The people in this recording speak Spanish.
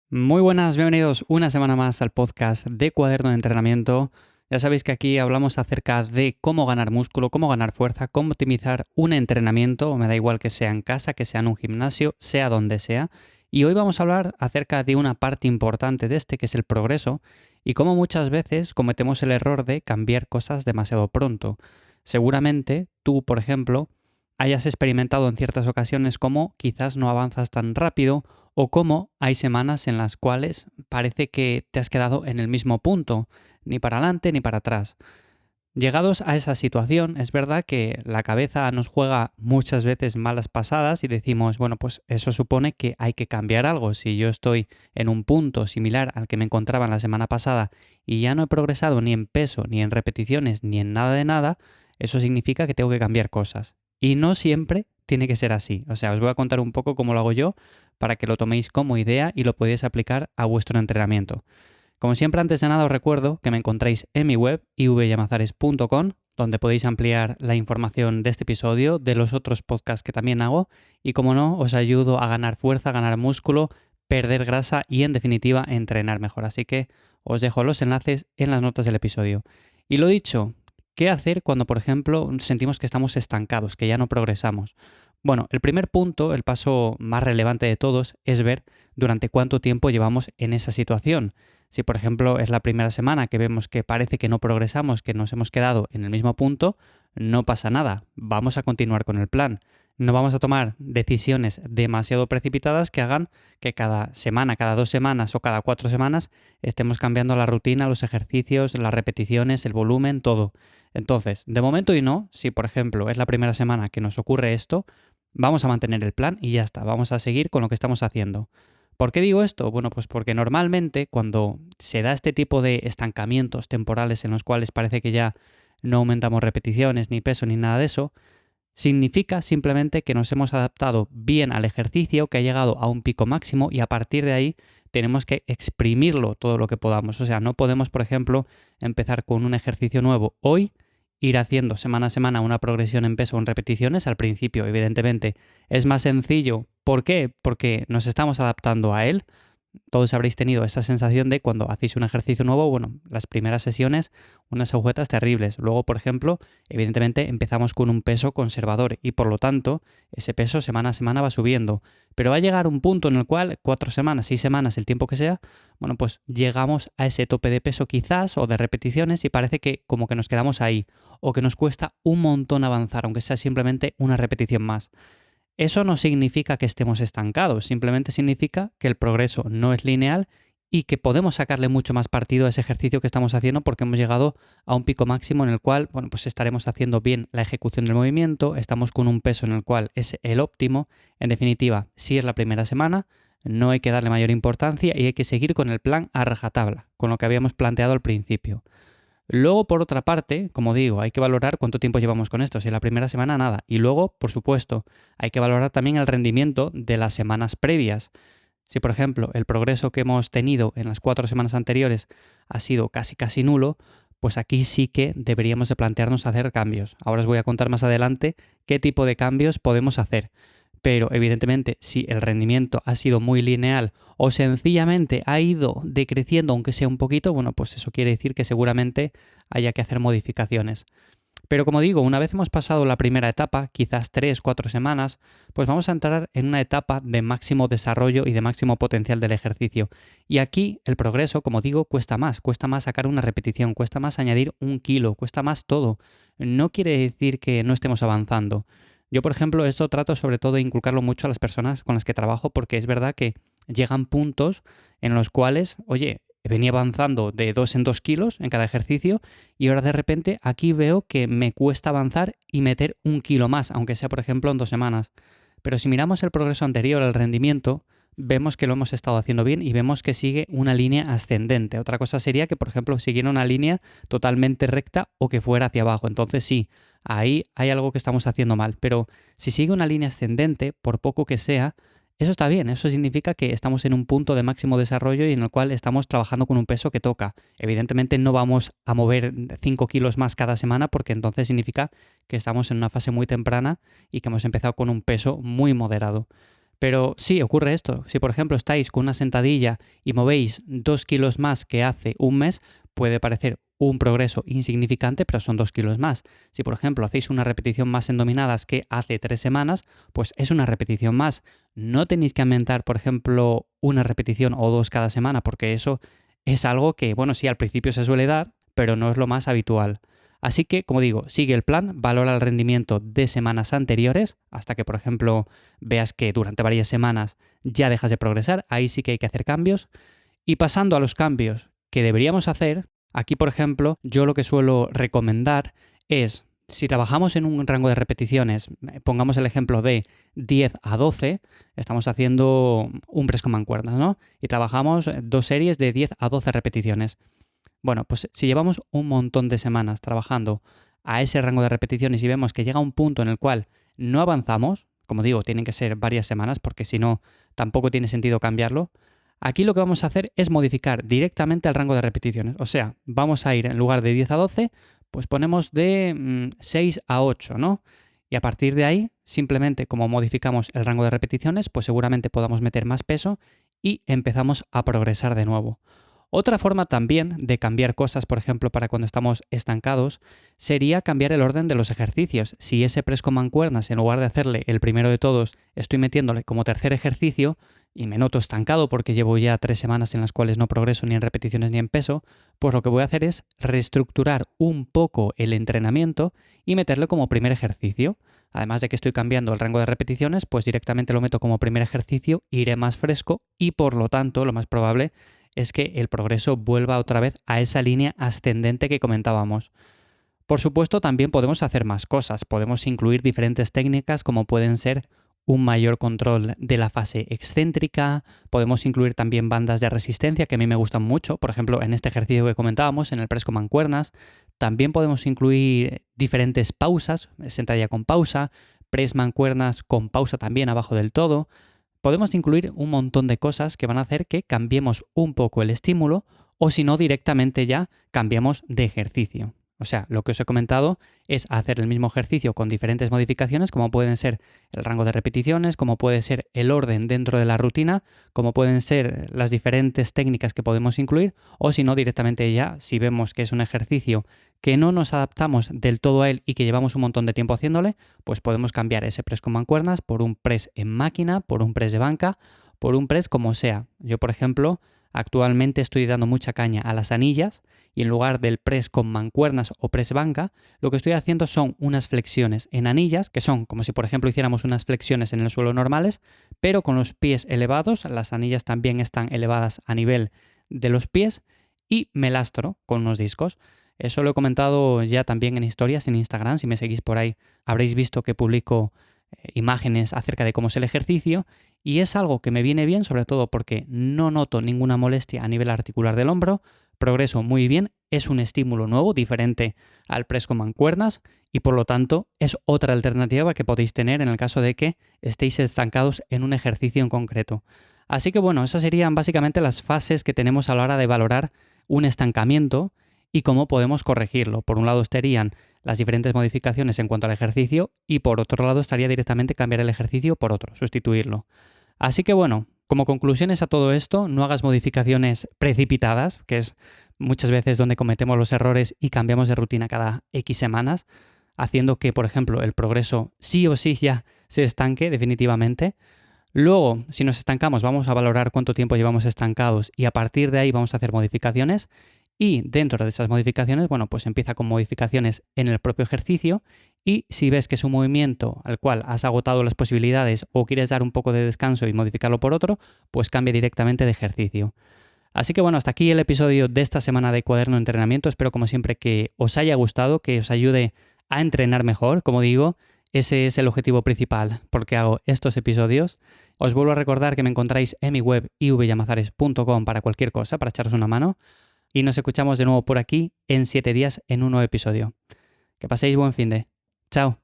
Muy buenas, bienvenidos una semana más al podcast de Cuaderno de Entrenamiento. Ya sabéis que aquí hablamos acerca de cómo ganar músculo, cómo ganar fuerza, cómo optimizar un entrenamiento, me da igual que sea en casa, que sea en un gimnasio, sea donde sea. Y hoy vamos a hablar acerca de una parte importante de este, que es el progreso, y cómo muchas veces cometemos el error de cambiar cosas demasiado pronto. Seguramente tú, por ejemplo, hayas experimentado en ciertas ocasiones cómo quizás no avanzas tan rápido o cómo hay semanas en las cuales parece que te has quedado en el mismo punto, ni para adelante ni para atrás. Llegados a esa situación, es verdad que la cabeza nos juega muchas veces malas pasadas y decimos, bueno, pues eso supone que hay que cambiar algo. Si yo estoy en un punto similar al que me encontraba en la semana pasada y ya no he progresado ni en peso, ni en repeticiones, ni en nada de nada, eso significa que tengo que cambiar cosas. Y no siempre tiene que ser así. O sea, os voy a contar un poco cómo lo hago yo para que lo toméis como idea y lo podáis aplicar a vuestro entrenamiento. Como siempre, antes de nada os recuerdo que me encontráis en mi web ivyamazares.com, donde podéis ampliar la información de este episodio, de los otros podcasts que también hago, y como no, os ayudo a ganar fuerza, a ganar músculo, perder grasa y en definitiva entrenar mejor. Así que os dejo los enlaces en las notas del episodio. Y lo dicho, ¿qué hacer cuando, por ejemplo, sentimos que estamos estancados, que ya no progresamos? Bueno, el primer punto, el paso más relevante de todos, es ver durante cuánto tiempo llevamos en esa situación. Si, por ejemplo, es la primera semana que vemos que parece que no progresamos, que nos hemos quedado en el mismo punto, no pasa nada, vamos a continuar con el plan. No vamos a tomar decisiones demasiado precipitadas que hagan que cada semana, cada 2 semanas o cada 4 semanas estemos cambiando la rutina, los ejercicios, las repeticiones, el volumen, todo. Entonces, de momento y no, si por ejemplo es la primera semana que nos ocurre esto, vamos a mantener el plan y ya está, vamos a seguir con lo que estamos haciendo. ¿Por qué digo esto? Bueno, pues porque normalmente cuando se da este tipo de estancamientos temporales en los cuales parece que ya no aumentamos repeticiones, ni peso, ni nada de eso, significa simplemente que nos hemos adaptado bien al ejercicio, que ha llegado a un pico máximo y a partir de ahí tenemos que exprimirlo todo lo que podamos. O sea, no podemos, por ejemplo, empezar con un ejercicio nuevo hoy, ir haciendo semana a semana una progresión en peso o en repeticiones. Al principio, evidentemente, es más sencillo. ¿Por qué? Porque nos estamos adaptando a él. Todos habréis tenido esa sensación de cuando hacéis un ejercicio nuevo, bueno, las primeras sesiones, unas agujetas terribles. Luego, por ejemplo, evidentemente empezamos con un peso conservador y por lo tanto ese peso semana a semana va subiendo. Pero va a llegar un punto en el cual 4 semanas, 6 semanas, el tiempo que sea, bueno, pues llegamos a ese tope de peso quizás o de repeticiones y parece que como que nos quedamos ahí o que nos cuesta un montón avanzar, aunque sea simplemente una repetición más. Eso no significa que estemos estancados, simplemente significa que el progreso no es lineal y que podemos sacarle mucho más partido a ese ejercicio que estamos haciendo porque hemos llegado a un pico máximo en el cual, bueno, pues estaremos haciendo bien la ejecución del movimiento, estamos con un peso en el cual es el óptimo. En definitiva, si es la primera semana, no hay que darle mayor importancia y hay que seguir con el plan a rajatabla, con lo que habíamos planteado al principio. Luego, por otra parte, como digo, hay que valorar cuánto tiempo llevamos con esto. Si en la primera semana nada. Y luego, por supuesto, hay que valorar también el rendimiento de las semanas previas. Si, por ejemplo, el progreso que hemos tenido en las 4 semanas anteriores ha sido casi nulo, pues aquí sí que deberíamos de plantearnos hacer cambios. Ahora os voy a contar más adelante qué tipo de cambios podemos hacer. Pero evidentemente, si el rendimiento ha sido muy lineal o sencillamente ha ido decreciendo, aunque sea un poquito, bueno, pues eso quiere decir que seguramente haya que hacer modificaciones. Pero como digo, una vez hemos pasado la primera etapa, quizás 3, 4 semanas, pues vamos a entrar en una etapa de máximo desarrollo y de máximo potencial del ejercicio. Y aquí el progreso, como digo, cuesta más sacar una repetición, cuesta más añadir un kilo, cuesta más todo. No quiere decir que no estemos avanzando. Yo, por ejemplo, esto trato sobre todo de inculcarlo mucho a las personas con las que trabajo porque es verdad que llegan puntos en los cuales, oye, venía avanzando de 2 en 2 kilos en cada ejercicio y ahora de repente aquí veo que me cuesta avanzar y meter un kilo más, aunque sea por ejemplo en 2 semanas. Pero si miramos el progreso anterior al rendimiento, vemos que lo hemos estado haciendo bien y vemos que sigue una línea ascendente. Otra cosa sería que, por ejemplo, siguiera una línea totalmente recta o que fuera hacia abajo. Entonces sí, ahí hay algo que estamos haciendo mal. Pero si sigue una línea ascendente, por poco que sea, eso está bien, eso significa que estamos en un punto de máximo desarrollo y en el cual estamos trabajando con un peso que toca. Evidentemente no vamos a mover 5 kilos más cada semana porque entonces significa que estamos en una fase muy temprana y que hemos empezado con un peso muy moderado. Pero sí, ocurre esto. Si por ejemplo estáis con una sentadilla y movéis 2 kilos más que hace un mes, puede parecer un progreso insignificante, pero son 2 kilos más. Si por ejemplo hacéis una repetición más en dominadas que hace 3 semanas, pues es una repetición más. No tenéis que aumentar, por ejemplo, una repetición o dos cada semana, porque eso es algo que, bueno, sí, al principio se suele dar, pero no es lo más habitual. Así que, como digo, sigue el plan, valora el rendimiento de semanas anteriores, hasta que, por ejemplo, veas que durante varias semanas ya dejas de progresar, ahí sí que hay que hacer cambios. Y pasando a los cambios que deberíamos hacer, aquí, por ejemplo, yo lo que suelo recomendar es, si trabajamos en un rango de repeticiones, pongamos el ejemplo de 10 a 12, estamos haciendo un press con mancuernas, ¿no? Y trabajamos 2 series de 10 a 12 repeticiones. Bueno, pues si llevamos un montón de semanas trabajando a ese rango de repeticiones y vemos que llega un punto en el cual no avanzamos, como digo, tienen que ser varias semanas porque si no, tampoco tiene sentido cambiarlo. Aquí lo que vamos a hacer es modificar directamente el rango de repeticiones. O sea, vamos a ir en lugar de 10 a 12, pues ponemos de 6 a 8, ¿no? Y a partir de ahí, simplemente como modificamos el rango de repeticiones, pues seguramente podamos meter más peso y empezamos a progresar de nuevo. Otra forma también de cambiar cosas, por ejemplo, para cuando estamos estancados, sería cambiar el orden de los ejercicios. Si ese press con mancuernas, en lugar de hacerle el primero de todos, estoy metiéndole como tercer ejercicio y me noto estancado porque llevo ya 3 semanas en las cuales no progreso ni en repeticiones ni en peso, pues lo que voy a hacer es reestructurar un poco el entrenamiento y meterlo como primer ejercicio. Además de que estoy cambiando el rango de repeticiones, pues directamente lo meto como primer ejercicio, iré más fresco y por lo tanto lo más probable es que el progreso vuelva otra vez a esa línea ascendente que comentábamos. Por supuesto, también podemos hacer más cosas. Podemos incluir diferentes técnicas como pueden ser un mayor control de la fase excéntrica, podemos incluir también bandas de resistencia que a mí me gustan mucho, por ejemplo, en este ejercicio que comentábamos, en el press con mancuernas. También podemos incluir diferentes pausas, sentadilla con pausa, press mancuernas con pausa también abajo del todo. Podemos incluir un montón de cosas que van a hacer que cambiemos un poco el estímulo o si no directamente ya cambiamos de ejercicio. O sea, lo que os he comentado es hacer el mismo ejercicio con diferentes modificaciones como pueden ser el rango de repeticiones, como puede ser el orden dentro de la rutina, como pueden ser las diferentes técnicas que podemos incluir o si no directamente ya si vemos que es un ejercicio que no nos adaptamos del todo a él y que llevamos un montón de tiempo haciéndole, pues podemos cambiar ese press con mancuernas por un press en máquina, por un press de banca, por un press como sea. Yo, por ejemplo, actualmente estoy dando mucha caña a las anillas y en lugar del press con mancuernas o press banca, lo que estoy haciendo son unas flexiones en anillas, que son como si por ejemplo hiciéramos unas flexiones en el suelo normales, pero con los pies elevados, las anillas también están elevadas a nivel de los pies y me lastro con unos discos. Eso lo he comentado ya también en historias en Instagram, si me seguís por ahí habréis visto que publico imágenes acerca de cómo es el ejercicio y es algo que me viene bien sobre todo porque no noto ninguna molestia a nivel articular del hombro, progreso muy bien, es un estímulo nuevo, diferente al press con mancuernas y por lo tanto es otra alternativa que podéis tener en el caso de que estéis estancados en un ejercicio en concreto. Así que bueno, esas serían básicamente las fases que tenemos a la hora de valorar un estancamiento y cómo podemos corregirlo. Por un lado estarían las diferentes modificaciones en cuanto al ejercicio y por otro lado estaría directamente cambiar el ejercicio por otro, sustituirlo. Así que bueno, como conclusiones a todo esto, no hagas modificaciones precipitadas, que es muchas veces donde cometemos los errores y cambiamos de rutina cada X semanas, haciendo que, por ejemplo, el progreso sí o sí ya se estanque definitivamente. Luego, si nos estancamos, vamos a valorar cuánto tiempo llevamos estancados y a partir de ahí vamos a hacer modificaciones. Y dentro de esas modificaciones, bueno, pues empieza con modificaciones en el propio ejercicio y si ves que es un movimiento al cual has agotado las posibilidades o quieres dar un poco de descanso y modificarlo por otro, pues cambia directamente de ejercicio. Así que bueno, hasta aquí el episodio de esta semana de Cuaderno de Entrenamiento. Espero como siempre que os haya gustado, que os ayude a entrenar mejor. Como digo, ese es el objetivo principal porque hago estos episodios. Os vuelvo a recordar que me encontráis en mi web ivyamazares.com para cualquier cosa, para echaros una mano. Y nos escuchamos de nuevo por aquí en 7 días en un nuevo episodio. Que paséis buen finde. Chao.